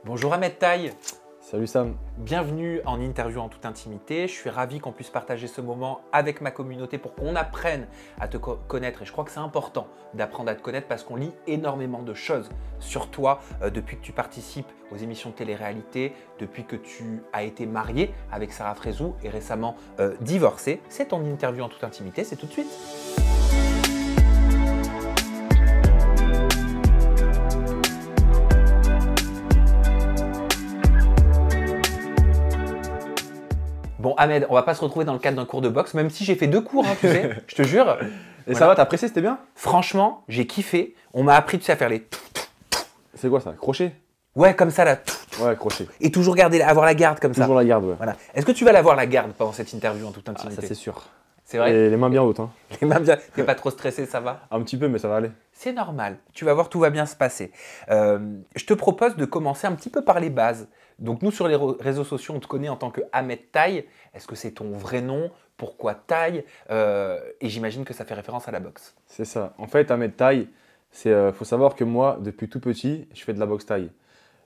Bonjour Ahmed Taï, Salut Sam. bienvenue en interview en toute intimité. Je suis ravi qu'on puisse partager ce moment avec ma communauté pour qu'on apprenne à te connaître. Et je crois que c'est important d'apprendre à te connaître parce qu'on lit énormément de choses sur toi depuis que tu participes aux émissions de télé-réalité, depuis que tu as été marié avec Sarah Frézou et récemment divorcé. C'est ton interview en toute intimité, c'est tout de suite. Bon Ahmed, on va pas se retrouver dans le cadre d'un cours de boxe, même si j'ai fait 2 cours, hein, tu sais, je te jure. Et ça va, t'as apprécié, c'était bien? Franchement, j'ai kiffé. On m'a appris, tu sais, à faire les... C'est quoi ça? Crochet? Ouais, comme ça là. Ouais, crochet. Et toujours garder, avoir la garde comme ça. Toujours la garde, ouais. Voilà. Est-ce que tu vas l'avoir la garde pendant cette interview en toute Ah, intimité? ça c'est sûr. C'est vrai? Et les mains bien hautes, hein. Les mains bien. T'es pas trop stressé, ça va? Un petit peu, mais ça va aller. C'est normal. Tu vas voir, tout va bien se passer. Je te propose de commencer un petit peu par les bases. Donc nous, sur les réseaux sociaux, on te connaît en tant que Ahmed Taï. Est-ce que c'est ton vrai nom? Pourquoi Taï? Et j'imagine que ça fait référence à la boxe. C'est ça. En fait, Ahmed Taï, faut savoir que moi, depuis tout petit, je fais de la boxe thaï.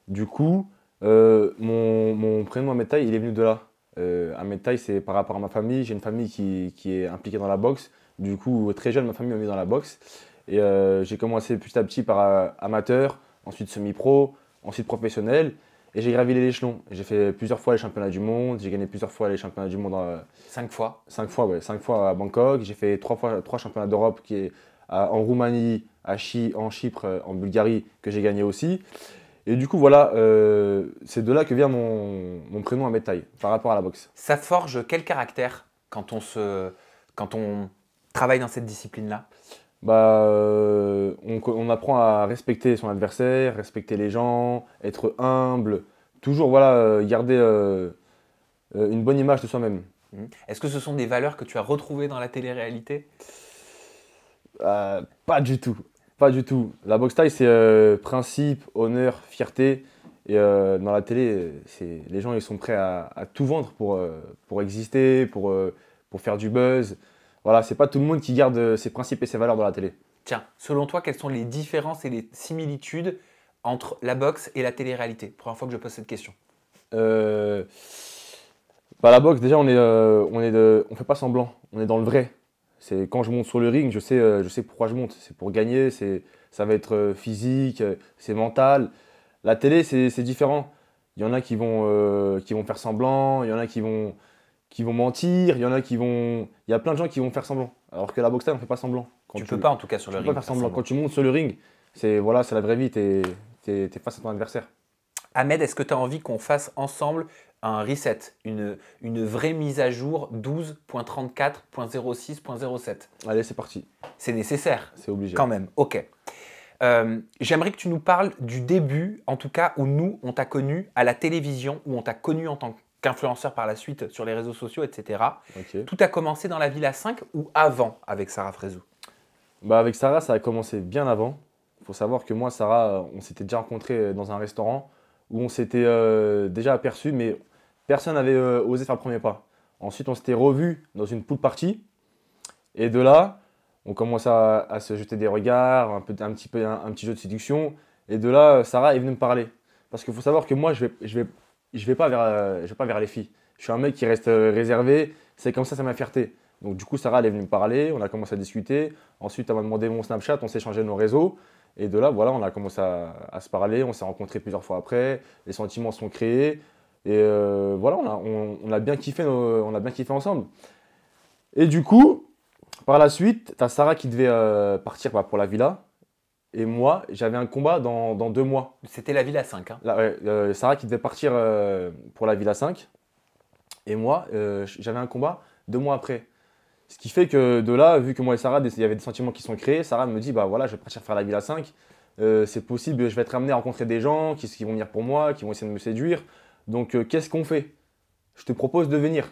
Du coup, mon prénom Ahmed Taï, il est venu de là. Ahmed Taï, c'est par rapport à ma famille. J'ai une famille qui est impliquée dans la boxe. Du coup, très jeune, ma famille m'a mis dans la boxe. Et j'ai commencé petit à petit par amateur, ensuite semi-pro, ensuite professionnel. Et j'ai gravi les échelons. J'ai fait plusieurs fois les championnats du monde. J'ai gagné plusieurs fois les championnats du monde. 5 fois. 5 fois, ouais. 5 fois à Bangkok. J'ai fait 3 championnats d'Europe en Roumanie, en Chypre, en Bulgarie, que j'ai gagné aussi. Et du coup, voilà, c'est de là que vient mon prénom Ahmed Taï, par rapport à la boxe. Ça forge quel caractère quand on travaille dans cette discipline-là? On apprend à respecter son adversaire, respecter les gens, être humble, toujours voilà, garder une bonne image de soi-même. Est-ce que ce sont des valeurs que tu as retrouvées dans la télé-réalité? Pas du tout, pas du tout. La boxe thaï, c'est principe, honneur, fierté. Et dans la télé, les gens ils sont prêts à tout vendre pour exister, pour faire du buzz. Voilà, c'est pas tout le monde qui garde ses principes et ses valeurs dans la télé. Tiens, selon toi, quelles sont les différences et les similitudes entre la boxe et la télé-réalité? Première fois que je pose cette question. La boxe, déjà, on fait pas semblant, on est dans le vrai. C'est quand je monte sur le ring, je sais pourquoi je monte. C'est pour gagner, ça va être physique, c'est mental. La télé, c'est différent. Il y en a qui vont faire semblant, il y en a qui vont mentir, il y a plein de gens qui vont faire semblant. Alors que la boxe thaï, on fait pas semblant. Tu peux pas en tout cas sur le Tu ring. peux pas faire semblant. Quand tu montes sur le ring, c'est la vraie vie, t'es face à ton adversaire. Ahmed, est-ce que tu as envie qu'on fasse ensemble un reset, une vraie mise à jour 12.34.06.07? Allez, c'est parti. C'est nécessaire. C'est obligé. Quand même, ok. J'aimerais que tu nous parles du début, en tout cas, où nous, on t'a connu à la télévision, où on t'a connu en tant qu'influenceur par la suite sur les réseaux sociaux, etc. Ok. Tout a commencé dans la Villa 5 ou avant avec Sarah Frézou? Avec Sarah, ça a commencé bien avant. Il faut savoir que moi, Sarah, on s'était déjà rencontrés dans un restaurant où on s'était déjà aperçus, mais personne n'avait osé faire le premier pas. Ensuite, on s'était revus dans une pool party. Et de là, on commençait à se jeter des regards, un petit jeu de séduction. Et de là, Sarah est venue me parler. Parce qu'il faut savoir que moi, je vais pas vers les filles. Je suis un mec qui reste réservé. C'est comme ça, c'est ma fierté. Donc du coup, Sarah, elle est venue me parler. On a commencé à discuter. Ensuite, elle m'a demandé mon Snapchat. On s'est échangé nos réseaux. Et de là, voilà, on a commencé à se parler. On s'est rencontrés plusieurs fois après. Les sentiments sont créés. Et voilà, on a bien kiffé ensemble. Et du coup, par la suite, tu as Sarah qui devait partir pour la villa. Et moi, j'avais un combat dans 2 mois. C'était la Villa 5. Hein. Là, ouais, Sarah qui devait partir pour la Villa 5. Et moi, j'avais un combat 2 mois après. Ce qui fait que de là, vu que moi et Sarah, il y avait des sentiments qui sont créés, Sarah me dit, voilà, je vais partir faire la Villa 5. C'est possible, je vais être amené à rencontrer des gens qui vont venir pour moi, qui vont essayer de me séduire. Donc, qu'est-ce qu'on fait? Je te propose de venir.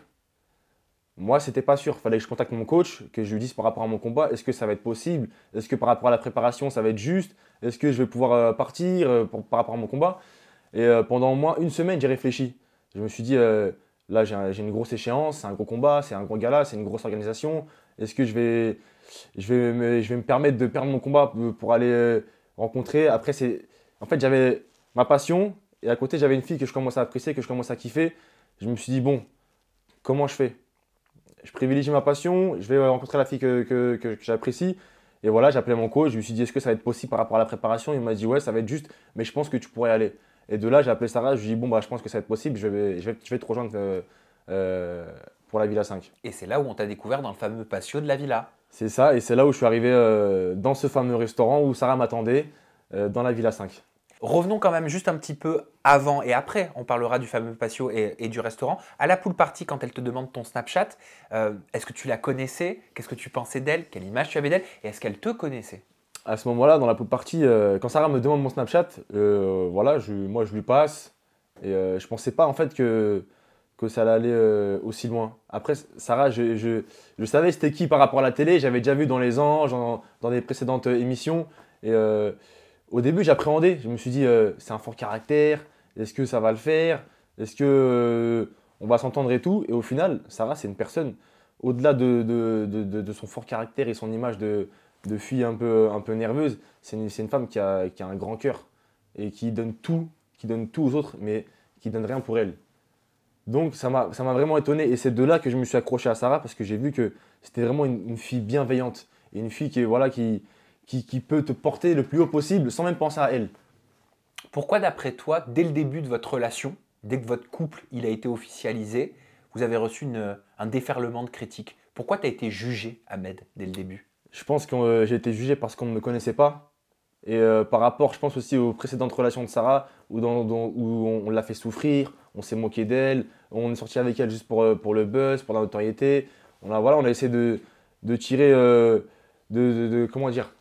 Moi, c'était pas sûr. Il fallait que je contacte mon coach, que je lui dise par rapport à mon combat, est-ce que ça va être possible? Est-ce que par rapport à la préparation, ça va être juste? Est-ce que je vais pouvoir partir par rapport à mon combat? Et pendant au moins 1 semaine, j'ai réfléchi. Je me suis dit, là, j'ai une grosse échéance, c'est un gros combat, c'est un gros gala, c'est une grosse organisation. Est-ce que je vais me permettre de perdre mon combat pour aller rencontrer? Après, en fait, j'avais ma passion Et à côté, j'avais une fille que je commençais à apprécier, que je commençais à kiffer. Je me suis dit, bon, comment je fais? Je privilégie ma passion, je vais rencontrer la fille que j'apprécie. Et voilà, j'ai appelé mon coach, je me suis dit, est-ce que ça va être possible par rapport à la préparation? Il m'a dit, ouais, ça va être juste, mais je pense que tu pourrais y aller. Et de là, j'ai appelé Sarah, je lui ai dit, bon, bah, je pense que ça va être possible, je vais te rejoindre pour la Villa 5. Et c'est là où on t'a découvert dans le fameux patio de la villa. C'est ça, et c'est là où je suis arrivé dans ce fameux restaurant où Sarah m'attendait, dans la Villa 5. Revenons quand même juste un petit peu avant et après. On parlera du fameux patio et du restaurant. À la pool party, quand elle te demande ton Snapchat, est-ce que tu la connaissais? Qu'est-ce que tu pensais d'elle? Quelle image tu avais d'elle? Et est-ce qu'elle te connaissait? À ce moment-là, dans la pool party, quand Sarah me demande mon Snapchat, voilà, moi je lui passe. Et je pensais pas en fait que ça allait aller aussi loin. Après, Sarah, je savais c'était qui par rapport à la télé. J'avais déjà vu dans Les Anges, dans des précédentes émissions. Et au début, j'appréhendais. Je me suis dit, c'est un fort caractère. Est-ce que ça va le faire? Est-ce que on va s'entendre et tout? Et au final, Sarah, c'est une personne, au-delà de son fort caractère et son image de fille un peu nerveuse, c'est une femme qui a un grand cœur et qui donne tout aux autres, mais qui donne rien pour elle. Donc ça m'a vraiment étonné et c'est de là que je me suis accroché à Sarah parce que j'ai vu que c'était vraiment une fille bienveillante et une fille voilà, qui peut te porter le plus haut possible sans même penser à elle. Pourquoi, d'après toi, dès le début de votre relation, dès que votre couple il a été officialisé, vous avez reçu un déferlement de critiques? Pourquoi tu as été jugé, Ahmed, dès le début? Je pense que j'ai été jugé parce qu'on ne me connaissait pas et par rapport, je pense aussi aux précédentes relations de Sarah où on l'a fait souffrir, on s'est moqué d'elle, on est sorti avec elle juste pour le buzz, pour la notoriété. On a essayé de tirer, comment dire,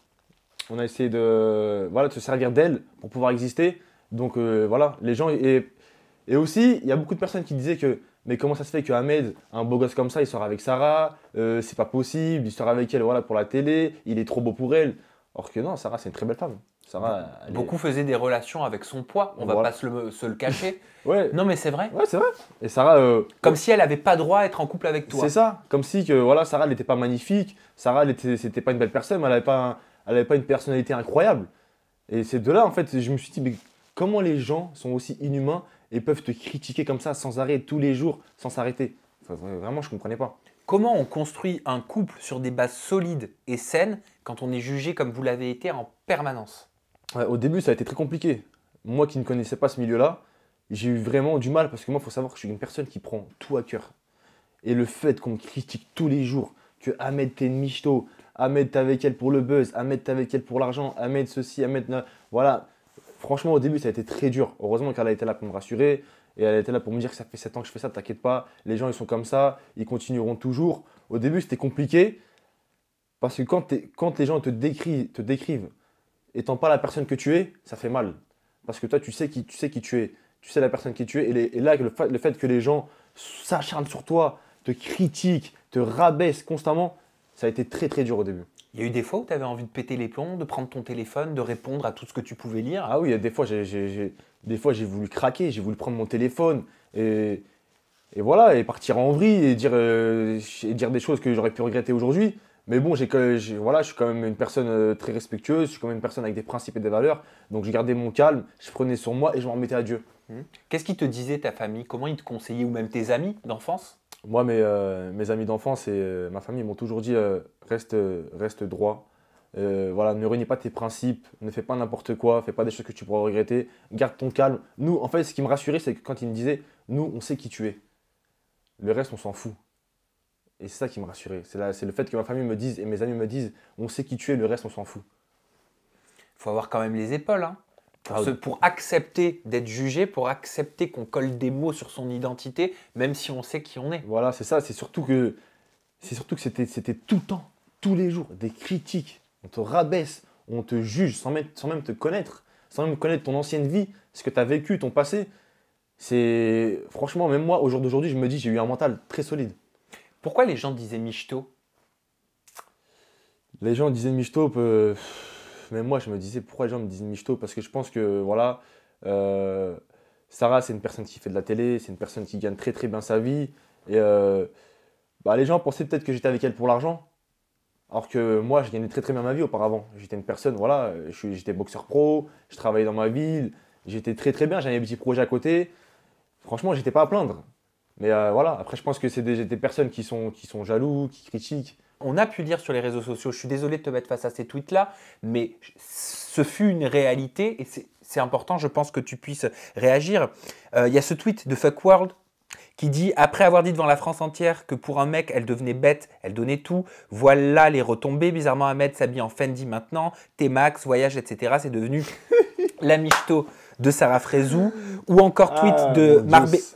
on a essayé voilà, de se servir d'elle pour pouvoir exister. Donc voilà, les gens. Et aussi, il y a beaucoup de personnes qui disaient que, mais comment ça se fait que Ahmed, un beau gosse comme ça, il sort avec Sarah, c'est pas possible, il sort avec elle voilà, pour la télé, il est trop beau pour elle. Or que non, Sarah, c'est une très belle femme. Sarah, Beaucoup faisaient des relations avec son poids, on va Voilà. pas se le cacher. Ouais, Non mais c'est vrai. ouais, c'est vrai. Et Sarah, Comme si elle n'avait pas droit à être en couple avec toi. c'est ça. Comme si que, voilà, Sarah, elle n'était pas magnifique. Sarah, c'était pas une belle personne, mais elle avait pas une personnalité incroyable. Et c'est de là, en fait, je me suis dit, mais comment les gens sont aussi inhumains et peuvent te critiquer comme ça sans arrêt, tous les jours, sans s'arrêter. Enfin, vraiment, je ne comprenais pas. Comment on construit un couple sur des bases solides et saines quand on est jugé comme vous l'avez été en permanence? Ouais, au début, ça a été très compliqué. Moi qui ne connaissais pas ce milieu-là, j'ai eu vraiment du mal parce que moi, il faut savoir que je suis une personne qui prend tout à cœur. Et le fait qu'on me critique tous les jours, que Ahmed, t'es une michto, Ahmed, t'es avec elle pour le buzz, Ahmed, t'es avec elle pour l'argent, Ahmed, ceci, Ahmed, voilà. Franchement, au début, ça a été très dur. Heureusement qu'elle a été là pour me rassurer et elle était là pour me dire que ça fait 7 ans que je fais ça, t'inquiète pas, les gens, ils sont comme ça, ils continueront toujours. Au début, c'était compliqué parce que quand les gens te décrivent étant pas la personne que tu es, ça fait mal. Parce que toi, tu sais qui tu es, tu sais la personne qui tu es. Et là, le fait que les gens s'acharnent sur toi, te critiquent, te rabaissent constamment, ça a été très très dur au début. Il y a eu des fois où tu avais envie de péter les plombs, de prendre ton téléphone, de répondre à tout ce que tu pouvais lire. Ah oui, des fois, j'ai voulu craquer, j'ai voulu prendre mon téléphone et voilà, et partir en vrille et dire des choses que j'aurais pu regretter aujourd'hui. Mais bon, voilà, je suis quand même une personne très respectueuse, je suis quand même une personne avec des principes et des valeurs. Donc je gardais mon calme, je prenais sur moi et je m'en remettais à Dieu. Qu'est-ce qui te disait ta famille? Comment ils te conseillaient, ou même tes amis d'enfance? Moi, mes amis d'enfance et ma famille m'ont toujours dit reste droit. Voilà, ne renie pas tes principes, ne fais pas n'importe quoi, fais pas des choses que tu pourras regretter, garde ton calme. Nous, en fait, ce qui me rassurait, c'est que quand ils me disaient nous, on sait qui tu es. Le reste, on s'en fout. Et c'est ça qui me rassurait. C'est le fait que ma famille me dise et mes amis me disent on sait qui tu es, le reste, on s'en fout. Il faut avoir quand même les épaules, hein, Ah, pour accepter d'être jugé, pour accepter qu'on colle des mots sur son identité, même si on sait qui on est. voilà, c'est ça. C'est surtout que c'était tout le temps, tous les jours, des critiques. On te rabaisse, on te juge sans même te connaître, sans même connaître ton ancienne vie, ce que tu as vécu, ton passé. C'est franchement, même moi, au jour d'aujourd'hui, je me dis j'ai eu un mental très solide. Pourquoi les gens disaient michto? Les gens disaient michto, même moi je me disais pourquoi les gens me disent michto parce que je pense que voilà, euh, Sarah c'est une personne qui fait de la télé, c'est une personne qui gagne très très bien sa vie et les gens pensaient peut-être que j'étais avec elle pour l'argent alors que moi je gagnais très très bien ma vie auparavant. J'étais une personne, voilà, j'étais boxeur pro, je travaillais dans ma ville, J'étais très très bien, j'avais des petits projets à côté. Franchement, j'étais pas à plaindre. Mais voilà, après je pense que c'est des personnes qui sont jaloux, qui critiquent. On a pu lire sur les réseaux sociaux, je suis désolé de te mettre face à ces tweets-là, mais ce fut une réalité et c'est important, je pense, que tu puisses réagir. Il y a ce tweet de Fuck World qui dit « Après avoir dit devant la France entière que pour un mec, elle devenait bête, elle donnait tout, voilà les retombées. Bizarrement, Ahmed s'habille en Fendi maintenant, T-Max, voyage, etc. C'est devenu la michto de Sarah Frézou. » Ou encore tweet de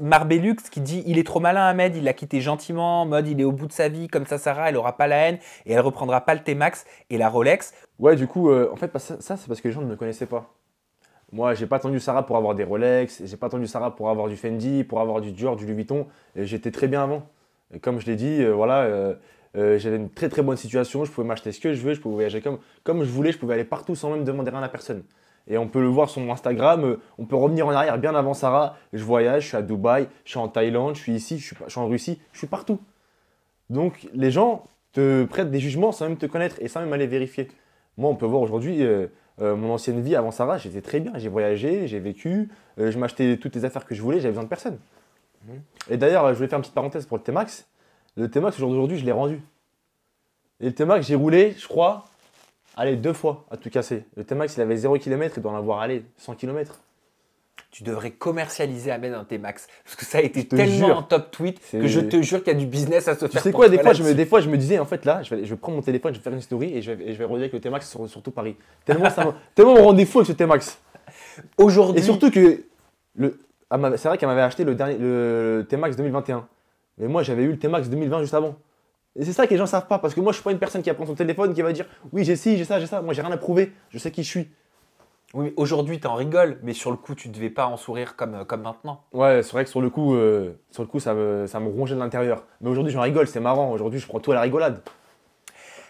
Marbellux qui dit « Il est trop malin Ahmed, il l'a quitté gentiment, en mode il est au bout de sa vie, comme ça Sarah, elle aura pas la haine et elle reprendra pas le T-Max et la Rolex. » Ouais, du coup, en fait, ça c'est parce que les gens ne me connaissaient pas. Moi, j'ai pas attendu Sarah pour avoir des Rolex, j'ai pas attendu Sarah pour avoir du Fendi, pour avoir du Dior, du Louis Vuitton. J'étais très bien avant. Et comme je l'ai dit, voilà, j'avais une très très bonne situation, je pouvais m'acheter ce que je veux, je pouvais voyager comme je voulais, je pouvais aller partout sans même demander rien à personne. Et on peut le voir sur mon Instagram, on peut revenir en arrière bien avant Sarah. Je voyage, je suis à Dubaï, je suis en Thaïlande, je suis ici, je suis en Russie, je suis partout. Donc les gens te prêtent des jugements sans même te connaître et sans même aller vérifier. Moi, on peut voir aujourd'hui mon ancienne vie avant Sarah, j'étais très bien. J'ai voyagé, j'ai vécu, je m'achetais toutes les affaires que je voulais, j'avais besoin de personne. Et d'ailleurs, je voulais faire une petite parenthèse pour le T-Max. Le T-Max, au jour d'aujourd'hui, je l'ai rendu. Et le T-Max, j'ai roulé, je crois, allez, 2 fois à tout casser. Le T-Max, il avait 0 km, il doit en avoir, allez, 100 km. Tu devrais commercialiser Ahmed un T-Max. Parce que ça a été te tellement jure. un top tweet que je te jure qu'il y a du business à se Tu faire. sais pour quoi, toi là-dessus. des fois, je me disais, en fait, là, je vais prendre mon téléphone, je vais faire une story et je vais rouler avec le T-Max sur tout Paris. Tellement on me rendait fou avec ce T-Max. Aujourd'hui, Et surtout que, c'est vrai qu'elle m'avait acheté le T-Max 2021. Mais moi, j'avais eu le T-Max 2020 juste avant. Et c'est ça que les gens ne savent pas, parce que moi, je ne suis pas une personne qui va prendre son téléphone, qui va dire, oui, j'ai ci, j'ai ça, j'ai ça. Moi, j'ai rien à prouver, je sais qui je suis. oui, mais aujourd'hui, tu en rigoles, mais sur le coup, tu ne devais pas en sourire comme maintenant. Ouais, c'est vrai que sur le coup, ça me rongeait de l'intérieur. Mais aujourd'hui, j'en rigole, c'est marrant. Aujourd'hui, je prends tout à la rigolade.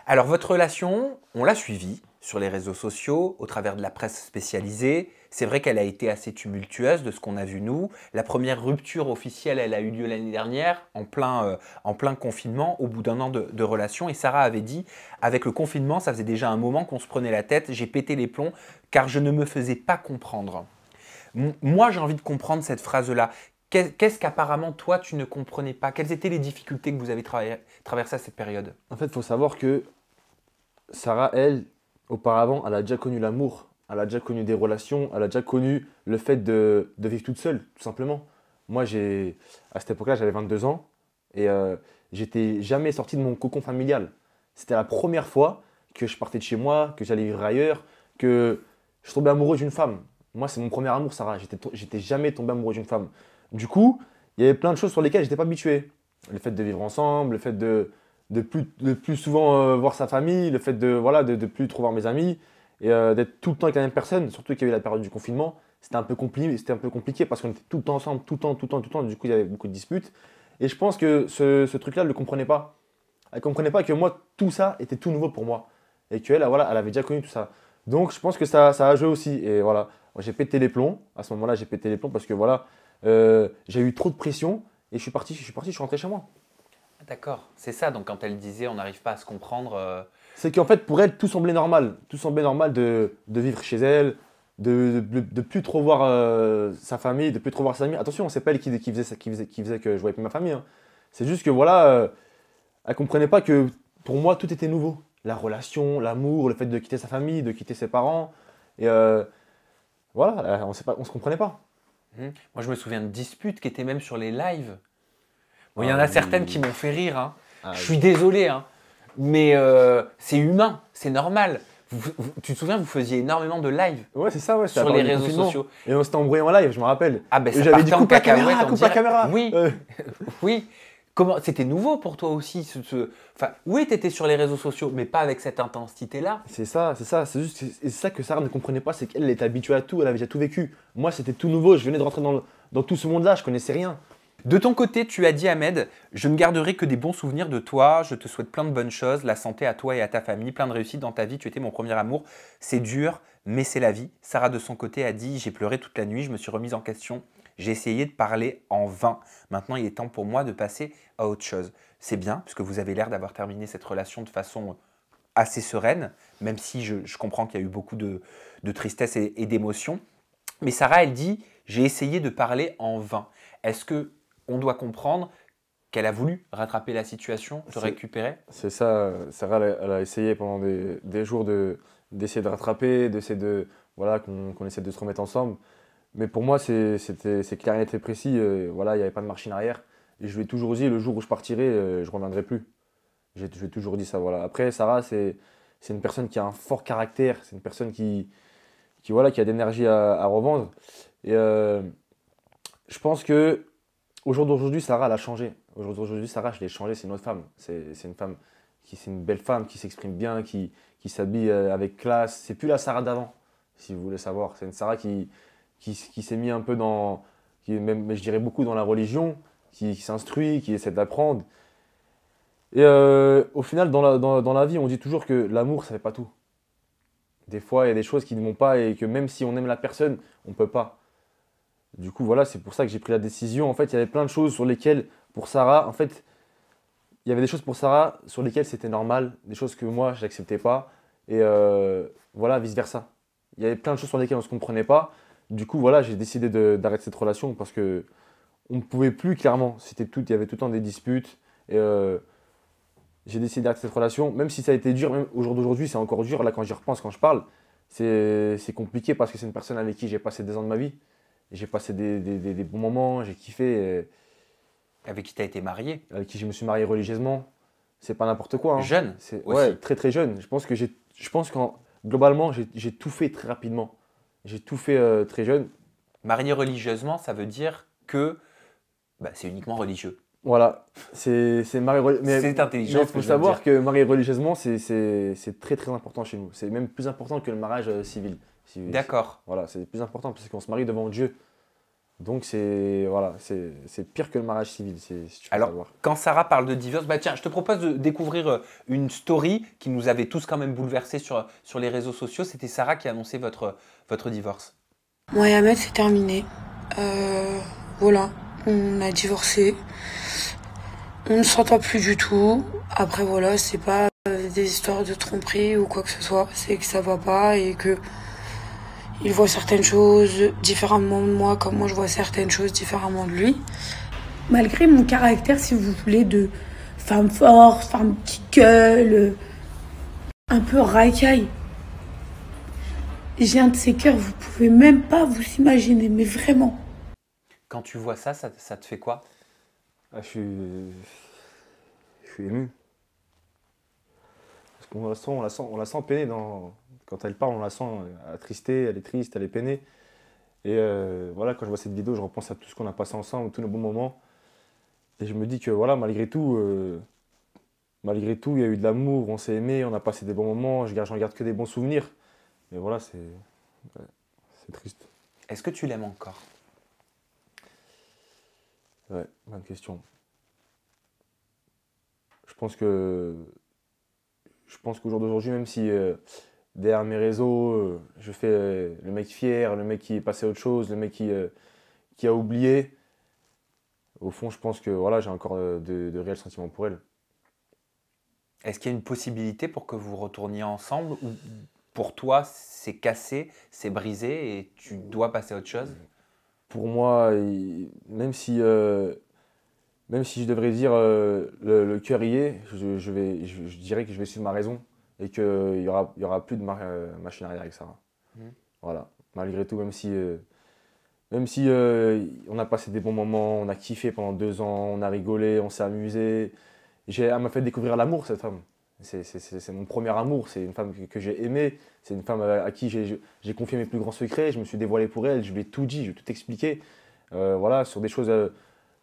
Alors, votre relation, on l'a suivie sur les réseaux sociaux, au travers de la presse spécialisée. C'est vrai qu'elle a été assez tumultueuse de ce qu'on a vu nous. La première rupture officielle, elle a eu lieu l'année dernière, en plein confinement, au bout d'1 an de relation. Et Sarah avait dit, avec le confinement, ça faisait déjà un moment qu'on se prenait la tête, j'ai pété les plombs car je ne me faisais pas comprendre. Moi, j'ai envie de comprendre cette phrase-là. Qu'est-ce qu'apparemment, toi, tu ne comprenais pas? Quelles étaient les difficultés que vous avez traversées à cette période? En fait, il faut savoir que Sarah, elle, auparavant, elle a déjà connu l'amour, elle a déjà connu des relations, elle a déjà connu le fait de vivre toute seule, tout simplement. Moi, à cette époque-là, j'avais 22 ans et j'étais jamais sorti de mon cocon familial. C'était la première fois que je partais de chez moi, que j'allais vivre ailleurs, que je tombais amoureux d'une femme. Moi, c'est mon premier amour, Sarah. J'étais jamais tombé amoureux d'une femme. Du coup, il y avait plein de choses sur lesquelles je n'étais pas habitué. Le fait de vivre ensemble, le fait de plus souvent voir sa famille, le fait de plus trop voir mes amis et d'être tout le temps avec la même personne, surtout qu'il y avait la période du confinement, c'était un peu compliqué parce qu'on était tout le temps ensemble, tout le temps, du coup il y avait beaucoup de disputes. Et je pense que ce truc-là, elle ne le comprenait pas. Elle ne comprenait pas que moi, tout ça était tout nouveau pour moi. Et qu'elle, voilà, elle avait déjà connu tout ça. Donc je pense que ça a joué aussi. Et voilà, moi, j'ai pété les plombs. À ce moment-là, j'ai pété les plombs parce que voilà, j'ai eu trop de pression et je suis rentré chez moi. D'accord, c'est ça. Donc quand elle disait on n'arrive pas à se comprendre. C'est qu'en fait, pour elle, tout semblait normal. Tout semblait normal de vivre chez elle, de plus trop voir sa famille, de plus trop voir ses amis. Attention, c'est pas elle qui faisait que je voyais plus ma famille, hein. C'est juste que voilà, elle comprenait pas que pour moi, tout était nouveau. La relation, l'amour, le fait de quitter sa famille, de quitter ses parents. Et voilà, on se comprenait pas. Moi, je me souviens de disputes qui étaient même sur les lives. Bon, il y Ah en a oui. certaines qui m'ont fait rire, hein. Ah Je oui. suis désolé, hein. Mais c'est humain, c'est normal. Tu te souviens, vous faisiez énormément de lives Ouais, c'est ça, ouais. C'était sur la les période du réseaux confinement. sociaux. Et on s'était embrouillé en live, je me rappelle. Ah ben Et ça j'avais dit partait en coupe la cacahuète caméra, en coupe la direct. caméra. Oui, oui. C'était nouveau pour toi aussi. Enfin, oui, tu étais sur les réseaux sociaux, mais pas avec cette intensité-là. C'est ça. C'est ça que Sarah ne comprenait pas, c'est qu'elle était habituée à tout, elle avait déjà tout vécu. Moi, c'était tout nouveau, je venais de rentrer dans tout ce monde-là, je connaissais rien. De ton côté, tu as dit, Ahmed, je ne garderai que des bons souvenirs de toi, je te souhaite plein de bonnes choses, la santé à toi et à ta famille, plein de réussite dans ta vie, tu étais mon premier amour, c'est dur, mais c'est la vie. Sarah, de son côté, a dit, j'ai pleuré toute la nuit, je me suis remise en question, j'ai essayé de parler en vain. Maintenant, il est temps pour moi de passer à autre chose. C'est bien, puisque vous avez l'air d'avoir terminé cette relation de façon assez sereine, même si je comprends qu'il y a eu beaucoup de tristesse et d'émotion. Mais Sarah, elle dit, j'ai essayé de parler en vain. Est-ce que on doit comprendre qu'elle a voulu rattraper la situation, te récupérer? C'est ça, Sarah, elle a essayé pendant des jours d'essayer de rattraper, d'essayer de, voilà, qu'on essaie de se remettre ensemble. Mais pour moi, c'est clair et net et précis. Voilà, il n'y avait pas de marche en arrière. Et je lui ai toujours dit, le jour où je partirai, je ne reviendrai plus. Je lui ai toujours dit ça. Voilà. Après, Sarah, c'est une personne qui a un fort caractère. C'est une personne voilà, qui a d'énergie à revendre. Et je pense que au jour d'aujourd'hui, Sarah, elle a changé. Au jour d'aujourd'hui, Sarah, je l'ai changée. C'est une autre femme. C'est une femme c'est une belle femme qui s'exprime bien, qui s'habille avec classe. C'est plus la Sarah d'avant, si vous voulez savoir. C'est une Sarah qui s'est mis un peu dans, même, mais je dirais beaucoup dans la religion, qui s'instruit, qui essaie d'apprendre. Et au final, dans la vie, on dit toujours que l'amour, ça fait pas tout. Des fois, il y a des choses qui ne vont pas et que même si on aime la personne, on ne peut pas. Du coup, voilà, c'est pour ça que j'ai pris la décision. En fait, il y avait plein de choses sur lesquelles, pour Sarah, en fait, il y avait des choses pour Sarah sur lesquelles c'était normal, des choses que moi, je n'acceptais pas. Et voilà, vice-versa. Il y avait plein de choses sur lesquelles on ne se comprenait pas. Du coup, voilà, j'ai décidé d'arrêter cette relation parce que on ne pouvait plus, clairement. Il y avait tout le temps des disputes. Et j'ai décidé d'arrêter cette relation, même si ça a été dur, même au jour d'aujourd'hui, c'est encore dur. Là, quand j'y repense, quand je parle, c'est compliqué parce que c'est une personne avec qui j'ai passé des ans de ma vie. J'ai passé des bons moments, j'ai kiffé. Avec qui tu as été marié? Avec qui je me suis marié religieusement. C'est pas n'importe quoi. Hein. Jeune aussi. Ouais, très très jeune. Je pense qu'en globalement, j'ai tout fait très rapidement. J'ai tout fait très jeune. Marié religieusement, ça veut dire que bah, c'est uniquement religieux. Voilà, c'est marié C'est intelligent. Mais il faut savoir que marié religieusement, c'est très très important chez nous. C'est même plus important que le mariage civil. D'accord. Voilà, c'est plus important parce qu'on se marie devant Dieu. Donc c'est voilà, c'est pire que le mariage civil. Si tu veux Alors, savoir. quand Sarah parle de divorce, bah tiens, je te propose de découvrir une story qui nous avait tous quand même bouleversés sur les réseaux sociaux. C'était Sarah qui annonçait votre divorce. Moi et Ahmed, c'est terminé. Voilà, on a divorcé. On ne s'entend plus du tout. Après, voilà, c'est pas des histoires de tromperie ou quoi que ce soit. C'est que ça va pas et que il voit certaines choses différemment de moi, comme moi je vois certaines choses différemment de lui. Malgré mon caractère, si vous voulez, de femme forte, femme qui gueule, un peu racaille. J'ai un de ces cœurs, vous pouvez même pas vous imaginer, mais vraiment. Quand tu vois ça te fait quoi? Ah, je suis ému. Parce on la sent peiner quand elle parle, on la sent attristée, elle est triste, elle est peinée. Et voilà, quand je vois cette vidéo, je repense à tout ce qu'on a passé ensemble, tous nos bons moments. Et je me dis que voilà, malgré tout, il y a eu de l'amour, on s'est aimé, on a passé des bons moments, j'en garde que des bons souvenirs. Mais voilà, ouais, c'est triste. Est-ce que tu l'aimes encore? Ouais, bonne question. Je pense que qu'au jour d'aujourd'hui, même si derrière mes réseaux, je fais le mec fier, le mec qui est passé à autre chose, le mec qui a oublié, au fond, je pense que voilà, j'ai encore de réels sentiments pour elle. Est-ce qu'il y a une possibilité pour que vous retourniez ensemble ou pour toi, c'est cassé, c'est brisé et tu dois passer à autre chose? Pour moi, même si je devrais dire le cœur y est, je dirais que je vais suivre ma raison et qu'il y aura plus de machine arrière avec Sarah. Voilà. Malgré tout, même si on a passé des bons moments, on a kiffé pendant 2 ans, on a rigolé, on s'est amusé. Elle m'a fait découvrir l'amour, cette femme. C'est mon premier amour, c'est une femme que j'ai aimée, c'est une femme à qui j'ai confié mes plus grands secrets, je me suis dévoilé pour elle, je lui ai tout dit, je lui ai tout expliqué. Voilà, sur des choses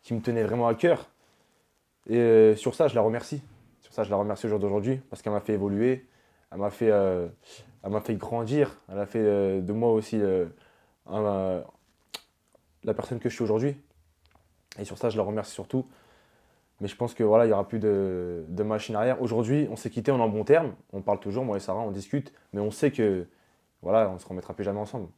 qui me tenaient vraiment à cœur. Et sur ça, je la remercie. Sur ça, je la remercie au jour d'aujourd'hui parce qu'elle m'a fait évoluer, elle m'a fait grandir, elle a fait de moi aussi la personne que je suis aujourd'hui. Et sur ça, je la remercie surtout. Mais je pense que voilà, il n'y aura plus de machine arrière. Aujourd'hui, on s'est quitté, on est en bon terme. On parle toujours, moi et Sarah, on discute. Mais on sait que voilà, on ne se remettra plus jamais ensemble.